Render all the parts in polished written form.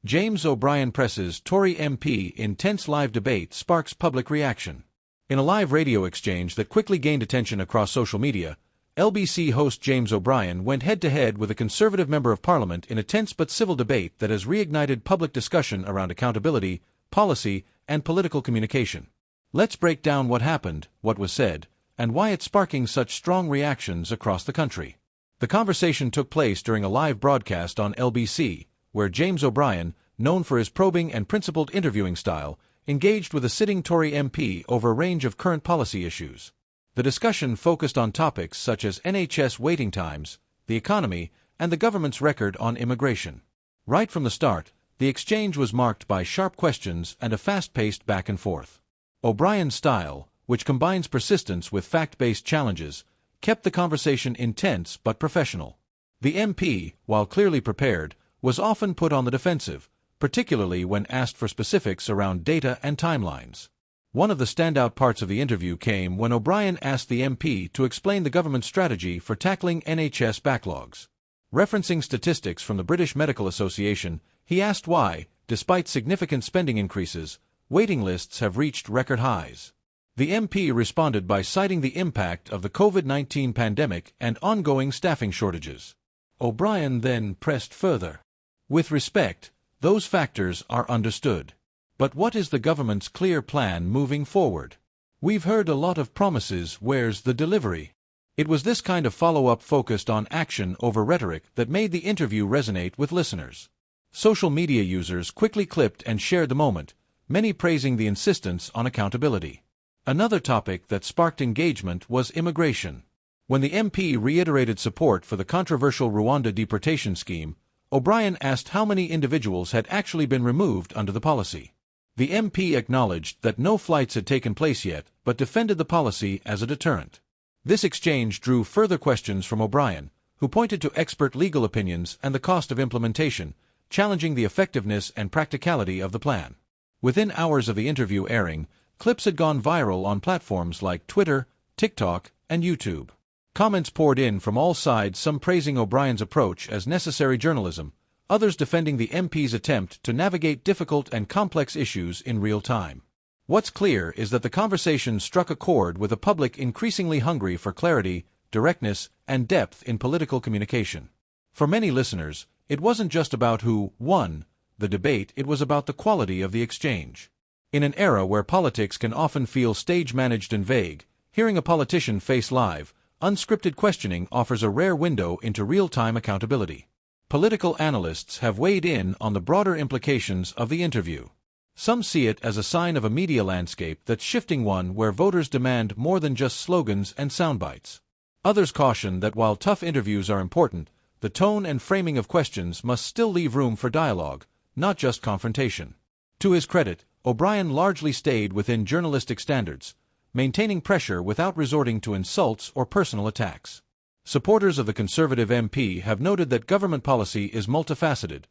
James O'Brien presses Tory MP. Intense live debate sparks public reaction. In a live radio exchange that quickly gained attention across social media, LBC host James O'Brien went head-to-head with a Conservative Member of Parliament in a tense but civil debate that has reignited public discussion around accountability, policy, and political communication. Let's break down what happened, what was said, and why it's sparking such strong reactions across the country. The conversation took place during a live broadcast on LBC, where James O'Brien, known for his probing and principled interviewing style, engaged with a sitting Tory MP over a range of current policy issues. The discussion focused on topics such as NHS waiting times, the economy, and the government's record on immigration. Right from the start, the exchange was marked by sharp questions and a fast-paced back and forth. O'Brien's style, which combines persistence with fact-based challenges, kept the conversation intense but professional. The MP, while clearly prepared, was often put on the defensive, particularly when asked for specifics around data and timelines. One of the standout parts of the interview came when O'Brien asked the MP to explain the government's strategy for tackling NHS backlogs. Referencing statistics from the British Medical Association, he asked why, despite significant spending increases, waiting lists have reached record highs. The MP responded by citing the impact of the COVID-19 pandemic and ongoing staffing shortages. O'Brien then pressed further. With respect, those factors are understood. But what is the government's clear plan moving forward? We've heard a lot of promises, where's the delivery? It was this kind of follow-up focused on action over rhetoric that made the interview resonate with listeners. Social media users quickly clipped and shared the moment, many praising the insistence on accountability. Another topic that sparked engagement was immigration. When the MP reiterated support for the controversial Rwanda deportation scheme, O'Brien asked how many individuals had actually been removed under the policy. The MP acknowledged that no flights had taken place yet, but defended the policy as a deterrent. This exchange drew further questions from O'Brien, who pointed to expert legal opinions and the cost of implementation, challenging the effectiveness and practicality of the plan. Within hours of the interview airing, clips had gone viral on platforms like Twitter, TikTok, and YouTube. Comments poured in from all sides, some praising O'Brien's approach as necessary journalism, others defending the MP's attempt to navigate difficult and complex issues in real time. What's clear is that the conversation struck a chord with a public increasingly hungry for clarity, directness, and depth in political communication. For many listeners, it wasn't just about who won the debate, it was about the quality of the exchange. In an era where politics can often feel stage-managed and vague, hearing a politician face live, unscripted questioning offers a rare window into real-time accountability. Political analysts have weighed in on the broader implications of the interview. Some see it as a sign of a media landscape that's shifting, one where voters demand more than just slogans and soundbites. Others caution that while tough interviews are important, the tone and framing of questions must still leave room for dialogue, not just confrontation. To his credit, O'Brien largely stayed within journalistic standards, maintaining pressure without resorting to insults or personal attacks. Supporters of the Conservative MP have noted that government policy is multifaceted,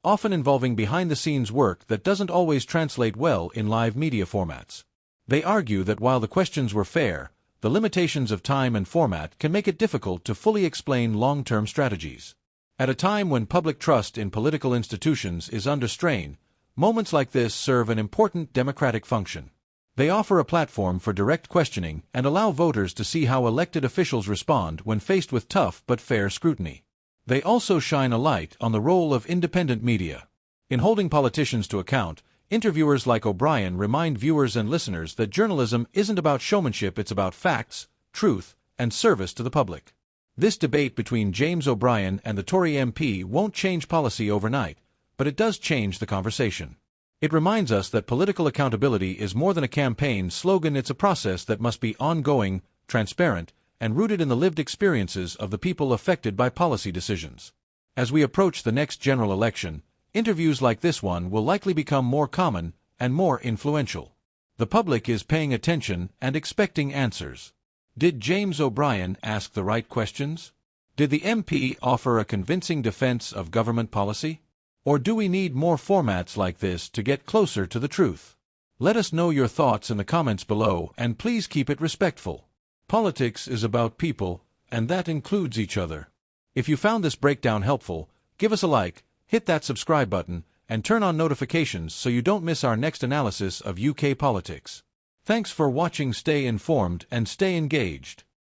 often involving behind-the-scenes work that doesn't always translate well in live media formats. They argue that while the questions were fair, the limitations of time and format can make it difficult to fully explain long-term strategies. At a time when public trust in political institutions is under strain, moments like this serve an important democratic function. They offer a platform for direct questioning and allow voters to see how elected officials respond when faced with tough but fair scrutiny. They also shine a light on the role of independent media. In holding politicians to account, interviewers like O'Brien remind viewers and listeners that journalism isn't about showmanship, it's about facts, truth, and service to the public. This debate between James O'Brien and the Tory MP won't change policy overnight, but it does change the conversation. It reminds us that political accountability is more than a campaign slogan, it's a process that must be ongoing, transparent, and rooted in the lived experiences of the people affected by policy decisions. As we approach the next general election, interviews like this one will likely become more common and more influential. The public is paying attention and expecting answers. Did James O'Brien ask the right questions? Did the MP offer a convincing defense of government policy? Or do we need more formats like this to get closer to the truth? Let us know your thoughts in the comments below, and please keep it respectful. Politics is about people, and that includes each other. If you found this breakdown helpful, give us a like, hit that subscribe button, and turn on notifications so you don't miss our next analysis of UK politics. Thanks for watching. Stay informed and stay engaged.